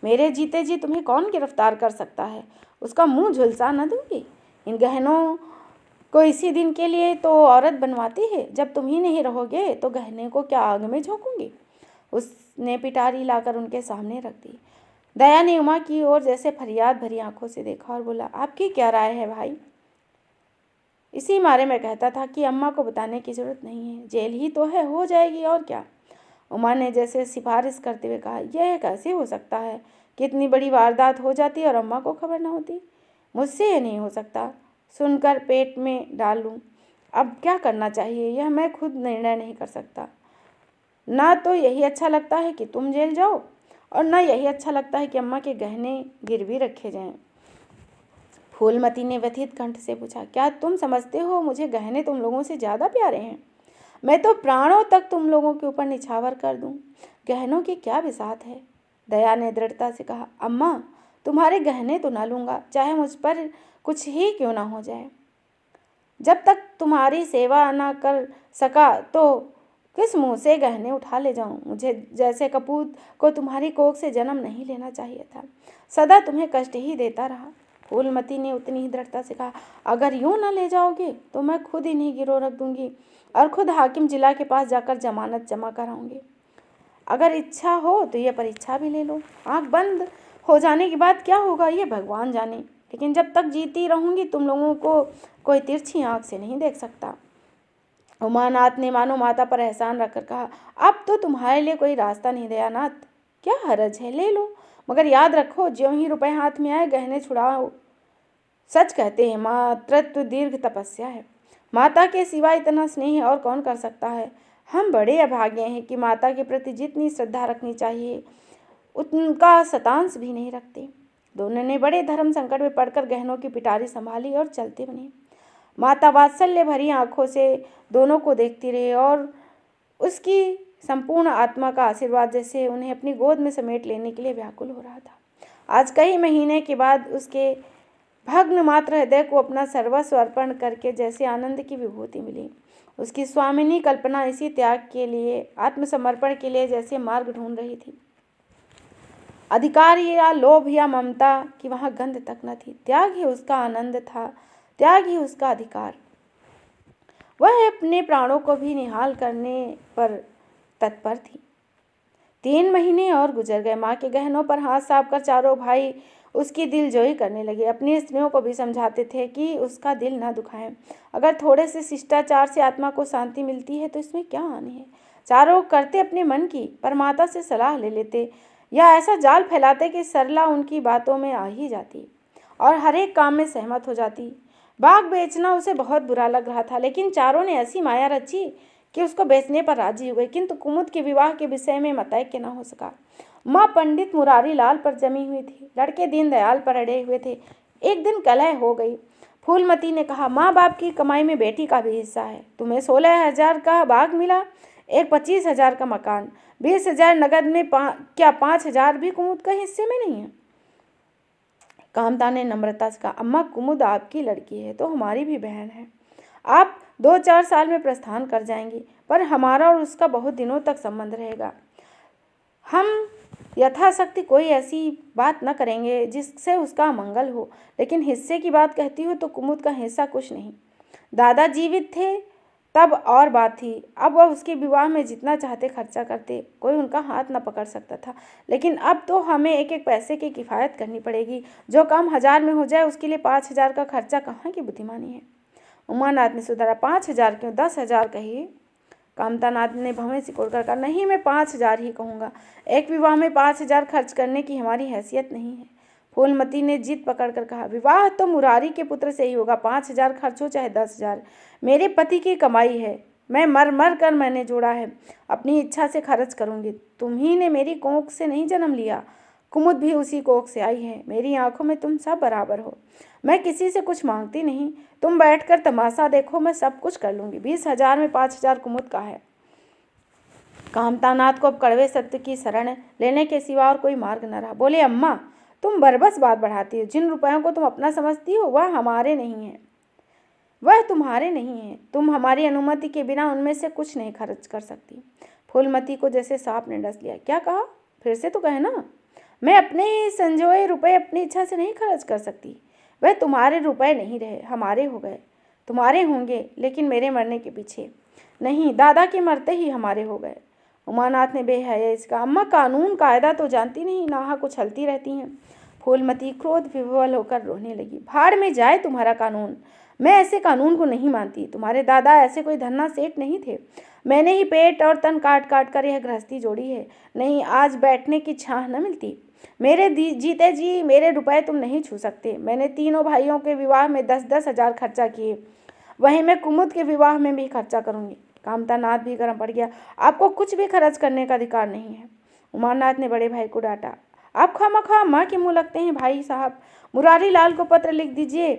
मेरे जीते जी तुम्हें कौन गिरफ्तार कर सकता है? उसका मुँह झुलसा न दूंगी। इन गहनों को इसी दिन के लिए तो औरत बनवाती है, जब तुम ही नहीं रहोगे तो गहने को क्या आग में झोंकूंगी। उसने पिटारी लाकर उनके सामने रख दी। दया ने उमा की ओर जैसे फरियाद भरी आंखों से देखा और बोला, आपकी क्या राय है भाई? इसी मारे मैं कहता था कि अम्मा को बताने की जरूरत नहीं है, जेल ही तो है, हो जाएगी और क्या। उमा ने जैसे सिफारिश करते हुए कहा, यह कैसे हो सकता है कि इतनी बड़ी वारदात हो जाती और अम्मा को खबर न होती? मुझसे यह नहीं हो सकता। सुनकर पेट में डाल लूँ। अब क्या करना चाहिए यह मैं खुद निर्णय नहीं कर सकता। ना तो यही अच्छा लगता है कि तुम जेल जाओ और ना यही अच्छा लगता है कि अम्मा के गहने गिरवी रखे जाएं। फूलमती ने व्यथित कंठ से पूछा, क्या तुम समझते हो मुझे गहने तुम लोगों से ज़्यादा प्यारे हैं? मैं तो प्राणों तक तुम लोगों के ऊपर निछावर कर दूं। गहनों की क्या बिसात है? दया ने दृढ़ता से कहा, अम्मा तुम्हारे गहने तो ना लूँगा, चाहे मुझ पर कुछ ही क्यों ना हो जाए। जब तक तुम्हारी सेवा ना कर सका तो किस मुंह से गहने उठा ले जाऊं? मुझे जैसे कपूत को तुम्हारी कोख से जन्म नहीं लेना चाहिए था, सदा तुम्हें कष्ट ही देता रहा। फूलमती ने उतनी ही दृढ़ता से कहा, अगर यूं ना ले जाओगे तो मैं खुद इन्हें गिरोह रख दूंगी और खुद हाकिम जिला के पास जाकर जमानत जमा कराऊंगी। अगर इच्छा हो तो यह परीक्षा भी ले लो। आंख बंद हो जाने के बाद क्या होगा ये भगवान जाने, लेकिन जब तक जीती रहूंगी तुम लोगों को कोई तिरछी आंख से नहीं देख सकता। उमानाथ ने मानो माता पर एहसान रखकर कहा, अब तो तुम्हारे लिए कोई रास्ता नहीं दयानाथ, क्या हरज है, ले लो, मगर याद रखो ज्यों ही रुपए हाथ में आए गहने छुड़ाओ। सच कहते हैं मातृत्व दीर्घ तपस्या है। माता के सिवा इतना स्नेह और कौन कर सकता है। हम बड़े अभागे हैं कि माता के प्रति जितनी श्रद्धा रखनी चाहिए उनका शतांश भी नहीं रखते। दोनों ने बड़े धर्म संकट में पड़कर गहनों की पिटारी संभाली और चलते बने। माता वात्सल्य भरी आंखों से दोनों को देखती रही और उसकी संपूर्ण आत्मा का आशीर्वाद जैसे उन्हें अपनी गोद में समेट लेने के लिए व्याकुल हो रहा था। आज कई महीने के बाद उसके भग्न मात्र हृदय को अपना सर्वस्व अर्पण करके जैसे आनंद की विभूति मिली। उसकी स्वामिनी कल्पना इसी त्याग के लिए, आत्मसमर्पण के लिए जैसे मार्ग ढूंढ रही थी। अधिकार या लोभ या ममता की वहाँ गंध तक न थी। त्याग ही उसका आनंद था, त्याग ही उसका अधिकार। वह अपने प्राणों को भी निहाल करने पर तत्पर थी। 3 महीने और गुजर गए। माँ के गहनों पर हाथ साफ कर चारों भाई उसकी दिलजोई करने लगे। अपनी स्त्रियों को भी समझाते थे कि उसका दिल न दुखाएं। अगर थोड़े से शिष्टाचार से आत्मा को शांति मिलती है तो इसमें क्या हानि है। चारों करते अपने मन की, पर माता से सलाह ले लेते या ऐसा जाल फैलाते कि सरला उनकी बातों में आ ही जाती और हर एक काम में सहमत हो जाती। बाग बेचना उसे बहुत बुरा लग रहा था, लेकिन चारों ने ऐसी माया रची कि उसको बेचने पर राजी हो गई। किंतु कुमुद के विवाह के विषय में मतैक्य न हो सका। माँ पंडित मुरारी लाल पर जमी हुई थी, लड़के दीनदयाल पर अड़े हुए थे। एक दिन कलह हो गई। फूलमती ने कहा, माँ बाप की कमाई में बेटी का भी हिस्सा है। तुम्हें 16,000 का बाग मिला, एक 25,000 का मकान, 20,000 नगद में, क्या 5,000 भी कुमुद के हिस्से में नहीं है। कामता ने नम्रता से कहा, अम्मा कुमुद आपकी लड़की है तो हमारी भी बहन है। आप 2-4 साल में प्रस्थान कर जाएंगी, पर हमारा और उसका बहुत दिनों तक संबंध रहेगा। हम यथाशक्ति कोई ऐसी बात न करेंगे जिससे उसका अमंगल हो, लेकिन हिस्से की बात कहती हो तो कुमुद का हिस्सा कुछ नहीं। दादा जीवित थे तब और बात थी, अब वह उसके विवाह में जितना चाहते खर्चा करते, कोई उनका हाथ न पकड़ सकता था। लेकिन अब तो हमें एक एक पैसे की किफ़ायत करनी पड़ेगी। जो काम 1000 में हो जाए उसके लिए 5,000 का खर्चा कहाँ की बुद्धिमानी है। उमानाथ ने सुधारा, 5,000 क्यों, 10,000 कहिए। कामतानाथ ने भवें सिकोड़कर कहा, नहीं, मैं 5,000 ही कहूँगा। एक विवाह में 5,000 खर्च करने की हमारी हैसियत नहीं है। फूलमती ने जिद पकड़कर कहा, विवाह तो मुरारी के पुत्र से ही होगा, 5,000 खर्च हो चाहे 10,000। मेरे पति की कमाई है, मैं मर मर कर मैंने जोड़ा है, अपनी इच्छा से खर्च करूँगी। तुम्ही ने मेरी कोख से नहीं जन्म लिया, कुमुद भी उसी कोख से आई है। मेरी आंखों में तुम सब बराबर हो। मैं किसी से कुछ मांगती नहीं, तुम बैठकर तमाशा देखो, मैं सब कुछ कर लूँगी। 20,000 में 5,000 कुमुद का है। कामतानाथ को अब कड़वे सत्य की शरण लेने के सिवा और कोई मार्ग न रहा। बोले, अम्मा तुम बरबस बात बढ़ाती हो। जिन रुपयों को तुम अपना समझती हो वह हमारे नहीं है, वह तुम्हारे नहीं है। तुम हमारी अनुमति के बिना उनमें से कुछ नहीं खर्च कर सकती। फूलमती को जैसे सांप ने डस लिया। क्या कहा, फिर से तो कहे ना। मैं अपने ही संजोए रुपए अपनी इच्छा से नहीं खर्च कर सकती। वह तुम्हारे रुपए नहीं रहे, हमारे हो गए। तुम्हारे होंगे लेकिन मेरे मरने के पीछे नहीं, दादा के मरते ही हमारे हो गए। उमानाथ ने बेहया इसका, अम्मा कानून कायदा तो जानती नहीं, नाहक उछलती रहती हैं। फूलमती क्रोध विह्वल होकर रोने लगी। भाड़ में जाए तुम्हारा कानून, मैं ऐसे कानून को नहीं मानती। तुम्हारे दादा ऐसे कोई धन्ना सेठ नहीं थे। मैंने ही पेट और तन काट काट कर यह गृहस्थी जोड़ी है, नहीं आज बैठने की छाह न मिलती। मेरे जीते जी मेरे रुपए तुम नहीं छू सकते। मैंने तीनों भाइयों के विवाह में 10-10 हजार खर्चा किए, वहीं मैं कुमुद के विवाह में भी खर्चा करूंगी। कामतानाथ भी गर्म पड़ गया। आपको कुछ भी खर्च करने का अधिकार नहीं है। उमानाथ ने बड़े भाई को डांटा। आप खामखा माँ के मुँह लगते हैं। भाई साहब, मुरारी लाल को पत्र लिख दीजिए,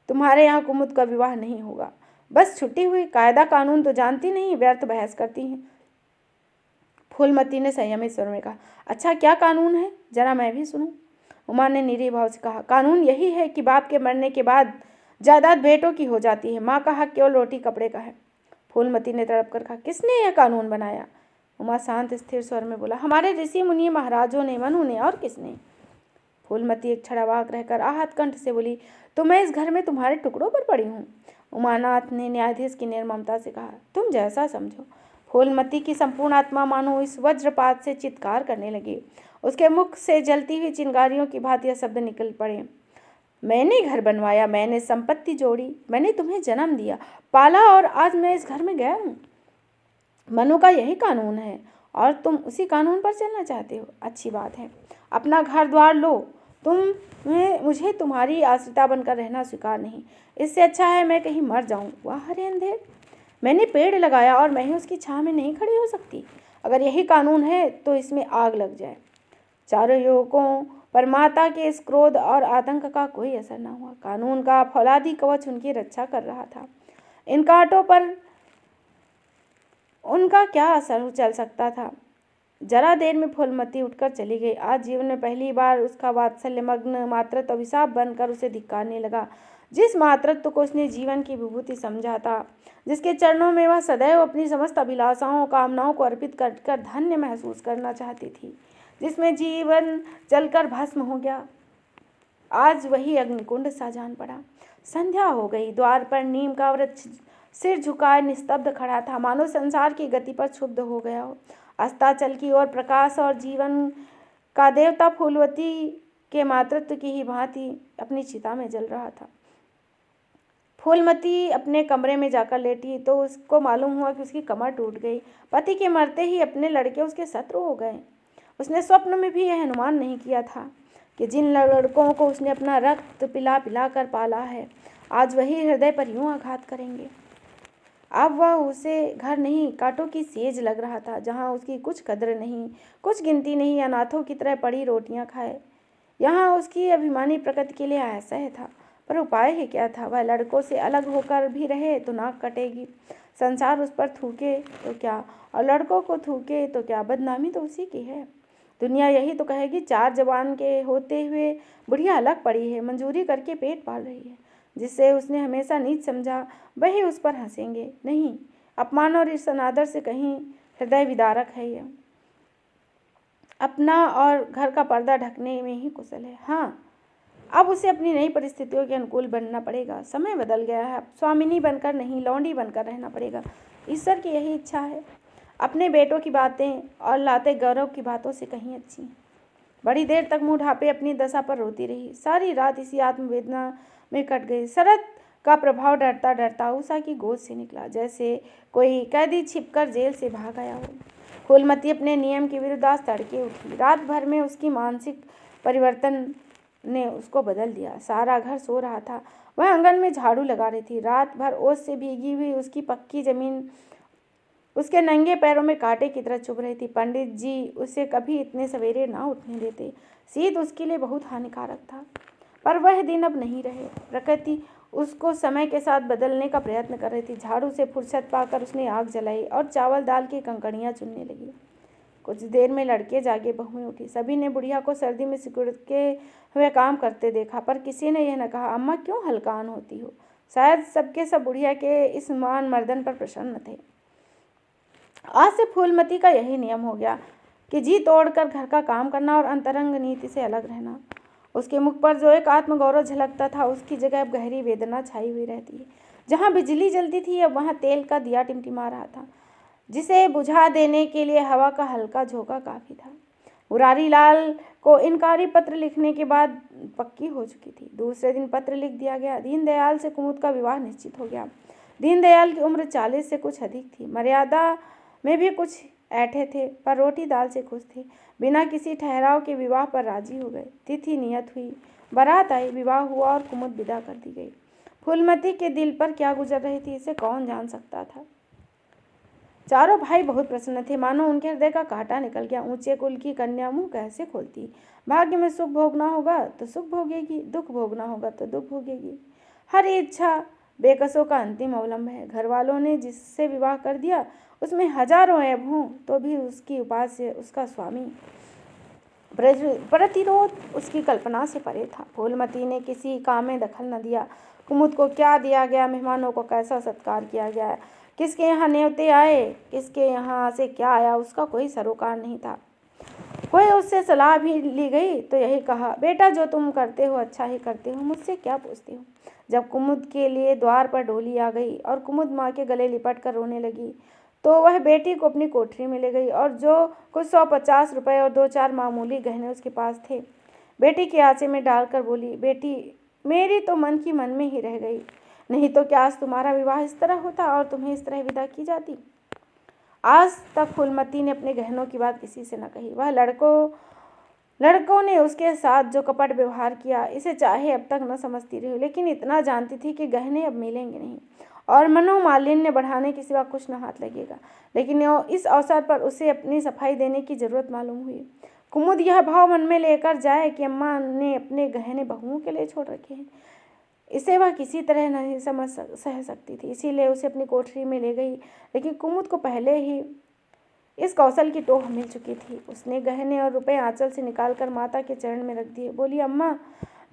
तुम्हारे यहाँ कुमुद का विवाह नहीं होगा। बस छुट्टी हुई। कायदा कानून तो जानती नहीं, व्यर्थ बहस करती हैं। फूलमती ने संयमित स्वर में कहा, अच्छा क्या कानून है, जरा मैं भी सुनूं। उमा ने निरीह भाव से कहा, कानून यही है कि बाप के मरने के बाद जायदाद बेटों की हो जाती है, माँ का हक केवल रोटी कपड़े का है। फूलमती ने तड़प कर कहा, किसने यह कानून बनाया। उमा शांत स्थिर स्वर में बोला, हमारे ऋषि मुनि महाराजों ने, मनु ने, और किसने। फूलमती एक क्षण अवाक रहकर आहत कंठ से बोली, तो मैं इस घर में तुम्हारे टुकड़ों पर पड़ी हूँ। उमानाथ ने न्यायाधीश की निर्ममता से कहा, तुम जैसा समझो। फूलमती की संपूर्ण आत्मा मानो इस वज्रपात से चित्कार करने लगी। उसके मुख से जलती हुई चिंगारियों की भांति यह शब्द निकल पड़े, मैंने घर बनवाया, मैंने संपत्ति जोड़ी, मैंने तुम्हें जन्म दिया, पाला, और आज मैं इस घर में गया हूँ। मनु का यही कानून है और तुम उसी कानून पर चलना चाहते हो। अच्छी बात है, अपना घर द्वार लो। मुझे तुम्हारी आश्रिता बनकर रहना स्वीकार नहीं। इससे अच्छा है मैं कहीं मर जाऊं। वाह हरे अंधेर, मैंने पेड़ लगाया और मैं ही उसकी छांव में नहीं खड़ी हो सकती। अगर यही कानून है तो इसमें आग लग जाए। चारों युवकों पर माता के इस क्रोध और आतंक का कोई असर न हुआ। कानून का फौलादी कवच उनकी रक्षा कर रहा था। इन कांटों पर उनका क्या असर चल सकता था। जरा देर में फूलमती उठकर चली गई। आज जीवन में पहली बार उसका वात्सल्यमग्न मातृत्व अभिशाप बनकर उसे धिक्कारने लगा। जिस मातृत्व को उसने जीवन की विभूति समझा था, जिसके चरणों में वह सदैव अपनी समस्त अभिलाषाओं कामनाओं को अर्पित कर धन्य महसूस करना चाहती थी, जिसमें जीवन जलकर भस्म हो गया, आज वही अग्निकुंड सा जान पड़ा। संध्या हो गई। द्वार पर नीम का वृक्ष सिर झुकाए निस्तब्ध खड़ा था, मानो संसार की गति पर क्षुब्ध हो गया हो। अस्ताचल की ओर प्रकाश और जीवन का देवता फूलवती के मातृत्व की ही भांति अपनी चिता में जल रहा था। फूलमती अपने कमरे में जाकर लेटी तो उसको मालूम हुआ कि उसकी कमर टूट गई। पति के मरते ही अपने लड़के उसके शत्रु हो गए। उसने स्वप्न में भी यह अनुमान नहीं किया था कि जिन लड़कों को उसने अपना रक्त पिला पिला कर पाला है, आज वही हृदय पर यूं आघात करेंगे। अब वह उसे घर नहीं, कांटों की सेज लग रहा था, जहाँ उसकी कुछ कद्र नहीं, कुछ गिनती नहीं, अनाथों की तरह पड़ी रोटियां खाए। यहाँ उसकी अभिमानी प्रकृति के लिए असह्य था, पर उपाय ही क्या था। वह लड़कों से अलग होकर भी रहे तो नाक कटेगी। संसार उस पर थूके तो क्या, और लड़कों को थूके तो क्या, बदनामी तो उसी की है। दुनिया यही तो कहेगी, 4 जवान के होते हुए बुढ़िया अलग पड़ी है, मंजूरी करके पेट पाल रही है। जिससे उसने हमेशा नीच समझा, वही उस पर हंसेंगे। नहीं, अपमान और इस अनादर से कहीं हृदय विदारक है यह। अपना और घर का पर्दा ढकने में ही कुशल है। हाँ, अब उसे अपनी नई परिस्थितियों के अनुकूल बनना पड़ेगा। समय बदल गया है, अब स्वामिनी बनकर नहीं, लौंडी बनकर रहना पड़ेगा। ईश्वर की यही इच्छा है। अपने बेटों की बातें और लाते गौरव की बातों से कहीं अच्छी। बड़ी देर तक मुंह ढापे अपनी दशा पर रोती रही। सारी रात इसी आत्मवेदना में कट गई। शरद का प्रभाव डरता डरता उषा की गोद से निकला, जैसे कोई कैदी छिपकर जेल से भाग आया हो। फूलमती अपने नियम के विरुद्ध आज तड़के उठी। रात भर में उसकी मानसिक परिवर्तन ने उसको बदल दिया। सारा घर सो रहा था, वह आंगन में झाड़ू लगा रही थी। रात भर ओस से भीगी हुई उसकी पक्की जमीन उसके नंगे पैरों में कांटे की तरह चुभ रही थी। पंडित जी उसे कभी इतने सवेरे ना उठने देते। शीत उसके लिए बहुत हानिकारक था, पर वह दिन अब नहीं रहे। प्रकृति उसको समय के साथ बदलने का प्रयत्न कर रही थी। झाड़ू से फुर्सत पाकर उसने आग जलाई और चावल दाल की कंकड़ियाँ चुनने लगी। कुछ देर में लड़के जागे, बहुएं उठी। सभी ने बुढ़िया को सर्दी में सिकुड़ के हुए काम करते देखा, पर किसी ने यह न कहा, अम्मा क्यों हल्कान होती हो। शायद सबके सब बुढ़िया के इस मान मर्दन पर प्रसन्न थे। आज से फूलमती का यही नियम हो गया कि जी तोड़कर घर का काम करना और अंतरंग नीति से अलग रहना। उसके मुख पर जो एक आत्मगौरव झलकता था, उसकी जगह अब गहरी वेदना छाई हुई रहती है। जहाँ बिजली जलती थी, अब वहाँ तेल का दिया टिमटिमा रहा था, जिसे बुझा देने के लिए हवा का हल्का झोंका काफी था। मुरारी लाल को इनकारी पत्र लिखने के बाद पक्की हो चुकी थी। दूसरे दिन पत्र लिख दिया गया। दीनदयाल से कुमुद का विवाह निश्चित हो गया। दीनदयाल की उम्र 40 से कुछ अधिक थी। मर्यादा में भी कुछ ऐठे थे, पर रोटी दाल से खुश थे। बिना किसी ठहराव के विवाह पर राजी हो गए। तिथि नियत हुई, बारात आई, विवाह हुआ और कुमुद विदा कर दी गई। फूलमती के दिल पर क्या गुजर रही थी, इसे कौन जान सकता था। चारों भाई बहुत प्रसन्न थे, मानो उनके हृदय का कांटा निकल गया। ऊंचे कुल की कन्या मुंह कैसे खोलती। भाग्य में सुख भोगना होगा तो सुख भोगेगी, दुख भोगना होगा तो दुख भोगेगी। हर इच्छा बेकसों का अंतिम अवलंब है। घर वालों ने जिससे विवाह कर दिया, उसमें हजारों ऐब हों तो भी उसकी उपास्य, उसका स्वामी, प्रतिरोध उसकी कल्पना से परे था। फूलमती ने किसी काम में दखल न दिया। कुमुद को क्या दिया गया, मेहमानों को कैसा सत्कार किया गया, किसके यहाँ न्योते आए, किसके यहाँ से क्या आया, उसका कोई सरोकार नहीं था। कोई उससे सलाह भी ली गई तो यही कहा, बेटा जो तुम करते हो अच्छा ही करते हो, मुझसे क्या पूछते हो। जब कुमुद के लिए द्वार पर डोली आ गई और कुमुद माँ के गले लिपट कर रोने लगी, तो वह बेटी को अपनी कोठरी में ले गई और जो कुछ 150 रुपये और 2-4 मामूली गहने उसके पास थे, बेटी के आंचे में डालकर बोली, बेटी मेरी तो मन की मन में ही रह गई, नहीं तो क्या आज तुम्हारा विवाह इस तरह होता और तुम्हें इस तरह विदा की जाती। आज तक फूलमती ने अपने गहनों की बात किसी से न कही। वह लड़कों ने उसके साथ जो कपट व्यवहार किया, इसे चाहे अब तक न समझती रही, लेकिन इतना जानती थी कि गहने अब मिलेंगे नहीं और मनोमालिन्य बढ़ाने के सिवा कुछ न हाथ लगेगा। लेकिन इस अवसर पर उसे अपनी सफाई देने की जरूरत मालूम हुई। कुमुद यह भाव मन में लेकर जाए कि अम्मा ने अपने गहने बहुओं के लिए छोड़ रखे हैं, इसे वह किसी तरह नहीं सह सकती थी। इसीलिए उसे अपनी कोठरी में ले गई। लेकिन कुमुद को पहले ही इस कौशल की टोह मिल चुकी थी। उसने गहने और रुपए आंचल से निकालकर माता के चरण में रख दिए। बोली, अम्मा,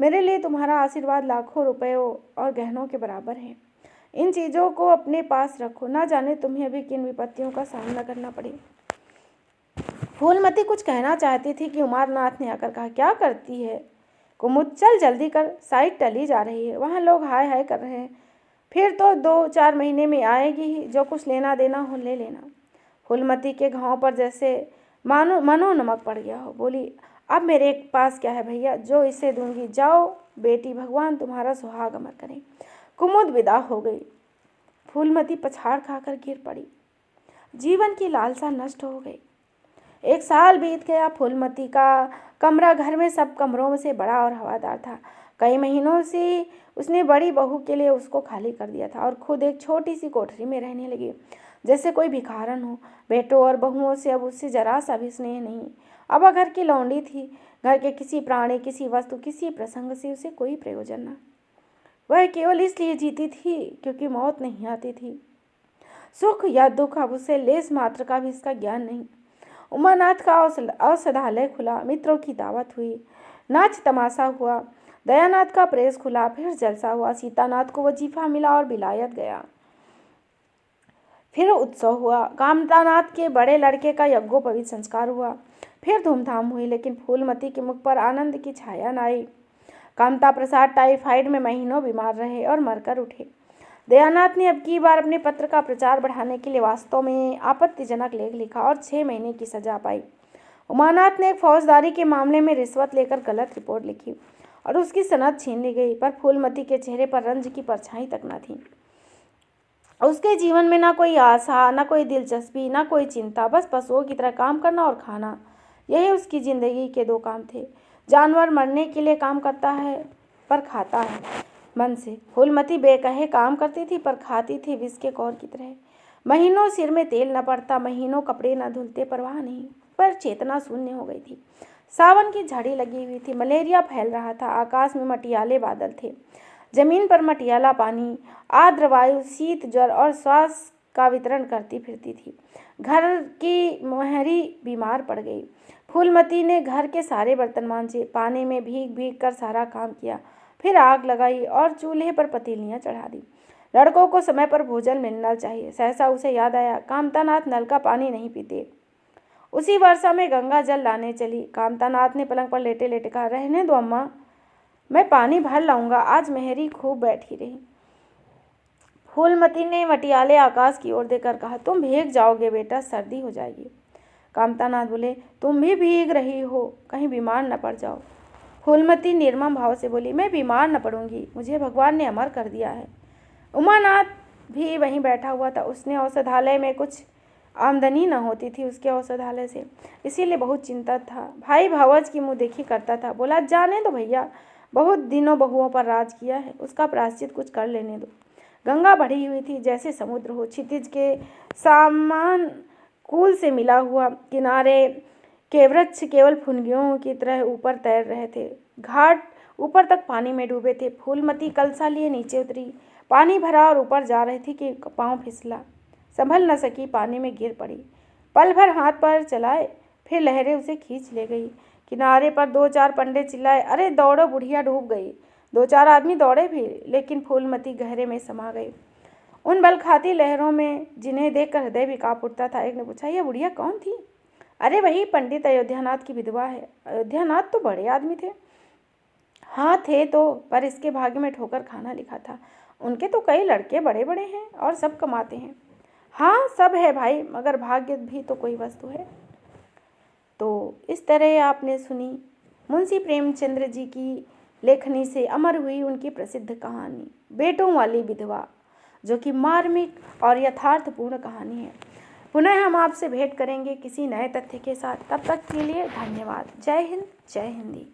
मेरे लिए तुम्हारा आशीर्वाद लाखों रुपयों और गहनों के बराबर है। इन चीज़ों को अपने पास रखो, ना जाने तुम्हें अभी किन विपत्तियों का सामना करना पड़े। फूलमती कुछ कहना चाहती थी कि उमारनाथ ने आकर कहा, क्या करती है कुमुद, चल जल्दी कर, साइड टली जा रही है, वहाँ लोग हाय हाय कर रहे हैं, फिर तो 2-4 महीने में आएगी ही, जो कुछ लेना देना हो ले लेना। फूलमती के घाव पर जैसे मनो नमक पड़ गया हो। बोली, अब मेरे पास क्या है भैया, जो इसे दूंगी, जाओ बेटी, भगवान तुम्हारा सुहाग अमर करें। कुमुद विदा हो गई। फूलमती पछाड़ खाकर गिर पड़ी। जीवन की लालसा नष्ट हो गई। 1 साल बीत गया। फूलमती का कमरा घर में सब कमरों से बड़ा और हवादार था। कई महीनों से उसने बड़ी बहू के लिए उसको खाली कर दिया था और खुद एक छोटी सी कोठरी में रहने लगी, जैसे कोई भिखारन हो। बेटों और बहुओं से अब उससे जरा सा भी स्नेह नहीं। अब वह घर की लौंडी थी। घर के किसी प्राणी, किसी वस्तु, किसी प्रसंग से उसे कोई प्रयोजन न। वह केवल इसलिए जीती थी क्योंकि मौत नहीं आती थी। सुख या दुख अब उसे लेस मात्र का भी इसका ज्ञान नहीं। उमानाथ का औषधालय खुला, मित्रों की दावत हुई, नाच तमाशा हुआ। दयानाथ का प्रेस खुला, फिर जलसा हुआ। सीतानाथ को वजीफा मिला और विलायत गया। फिर उत्सव हुआ। कामतानाथ के बड़े लड़के का यज्ञोपवीत संस्कार हुआ। फिर धूमधाम हुई, लेकिन फूलमती के मुख पर आनंद की छाया न आई। कामता प्रसाद टाइफाइड में महीनों बीमार रहे और मरकर उठे। दयानाथ ने अब की बार अपने पत्र का प्रचार बढ़ाने के लिए वास्तव में आपत्तिजनक लेख लिखा और 6 महीने की सजा पाई। उमानाथ ने एक फौजदारी के मामले में रिश्वत लेकर गलत रिपोर्ट लिखी और उसकी सनद छीन ली गई, पर फूलमती के चेहरे पर रंज की परछाई तक न थी। उसके जीवन में ना कोई आशा, ना कोई दिलचस्पी, ना कोई चिंता, बस पशुओं की तरह काम करना और खाना, यही उसकी जिंदगी के 2 काम थे। जानवर मरने के लिए काम करता है पर खाता है मन से। फूलमती बेकहे काम करती थी पर खाती थी विष के कौर की तरह। महीनों सिर में तेल न पड़ता, महीनों कपड़े न धुलते, परवाह नहीं, पर चेतना शून्य हो गई थी। सावन की झड़ी लगी हुई थी। मलेरिया फैल रहा था। आकाश में मटियाले बादल थे। जमीन पर मटियाला पानी, आर्द्र वायु शीत, ज्वर और श्वास का वितरण करती फिरती थी। घर की मोहरी बीमार पड़ गई। फूलमती ने घर के सारे बर्तन मांजे, पानी में भीग भीग कर सारा काम किया, फिर आग लगाई और चूल्हे पर पतीलियां चढ़ा दी। लड़कों को समय पर भोजन मिलना चाहिए। सहसा उसे याद आया, कामतानाथ नल का पानी नहीं पीते। उसी वर्षा में गंगा जल लाने चली। कामतानाथ ने पलंग पर लेटे लेटे कहा, रहने दो अम्मा, मैं पानी भर लाऊंगा। आज मेहरी खूब बैठी रही। फूलमती ने मटियाले आकाश की ओर देखकर कहा, तुम भीग जाओगे बेटा, सर्दी हो जाएगी। कामतानाथ बोले, तुम भी भीग रही हो, कहीं बीमार न पड़ जाओ। फूलमती निर्मम भाव से बोली, मैं बीमार न पड़ूंगी, मुझे भगवान ने अमर कर दिया है। उमानाथ भी वहीं बैठा हुआ था। उसने औषधालय में कुछ आमदनी न होती थी उसके औषधालय से, इसीलिए बहुत चिंतित था। भाई भवज की मुँह देखी करता था। बोला, जाने दो भैया, बहुत दिनों बहुओं पर राज किया है, उसका प्रायश्चित कुछ कर लेने दो। गंगा बढ़ी हुई थी जैसे समुद्र हो। क्षितिज के सामान कूल से मिला हुआ, किनारे के वृक्ष केवल फुनगियों की तरह ऊपर तैर रहे थे। घाट ऊपर तक पानी में डूबे थे। फूलमती कलसा लिए नीचे उतरी। पानी भरा और ऊपर जा रही थी कि पाँव फिसला। संभल न सकी, पानी में गिर पड़ी। पल भर हाथ पैर चलाए, फिर लहरें उसे खींच ले गई। किनारे पर 2-4 पंडे चिल्लाए, अरे दौड़ो, बुढ़िया डूब गई। 2-4 आदमी दौड़े भी, लेकिन फूलमती गहरे में समा गई उन बलखाती लहरों में, जिन्हें देखकर हृदय भी कांप उठता था। एक ने पूछा, ये बुढ़िया कौन थी? अरे वही पंडित अयोध्यानाथ की विधवा है। अयोध्यानाथ तो बड़े आदमी थे। हाँ थे तो, पर इसके भाग्य में ठोकर खाना लिखा था। उनके तो कई लड़के बड़े बड़े हैं और सब कमाते हैं। हाँ सब है भाई, मगर भाग्य भी तो कोई वस्तु है। तो इस तरह आपने सुनी मुंशी प्रेमचंद्र जी की लेखनी से अमर हुई उनकी प्रसिद्ध कहानी बेटों वाली विधवा, जो कि मार्मिक और यथार्थपूर्ण कहानी है। पुनः हम आपसे भेंट करेंगे किसी नए तथ्य के साथ। तब तक के लिए धन्यवाद। जय हिंद, जय हिंदी।